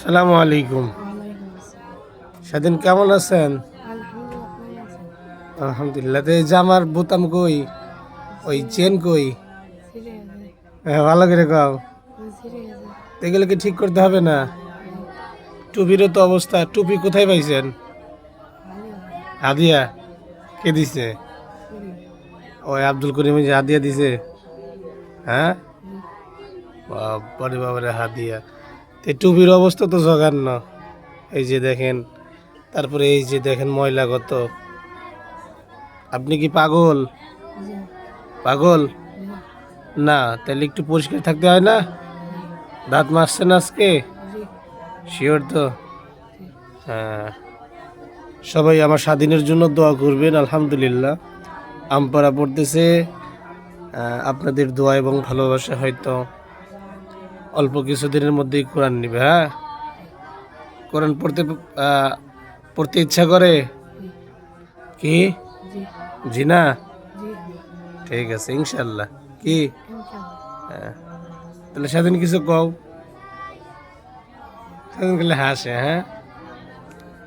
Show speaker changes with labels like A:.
A: সালামু আলাইকুম। স্বাধীন কেমন আছেন? আলহামদুলিল্লাহ। তো এই জামার বোতাম কই, ওই চেন কই? হ্যাঁ, ভালো করে কও। এগুলো কি ঠিক করতে হবে না? টুপিরও তো অবস্থা। টুপি কোথায় পাইছেন? হাদিয়া কে দিছে? ওই আব্দুল করিম যে হাদিয়া দিছে। হ্যাঁ, বাবারে বাবারে হাদিয়া। টুপির অবস্থা তো জঘন্য। এই যে দেখেন, তারপরে এই যে দেখেন ময়লা কত। আপনি কি পাগল? পাগল না, তাহলে একটু পরিষ্কার থাকতে হয় না? দাঁত মাজছেন আজকে? শিওর তো? হ্যাঁ, সবাই আমার স্বাধীনের জন্য দোয়া করবেন। আলহামদুলিল্লাহ, আমপারা পড়তেছে। আপনাদের দোয়া এবং ভালোবাসা হয়তো অল্প কিছুদিনের মধ্যেই কোরআন নিবে। হ্যাঁ, কোরআন পড়তে ইচ্ছা করে কি? জি না? ঠিক আছে, ইনশাল্লাহ। কি? হ্যাঁ, তাহলে স্বাধীন কিছু কও। স্বাধীন গেলে হাসে। হ্যাঁ।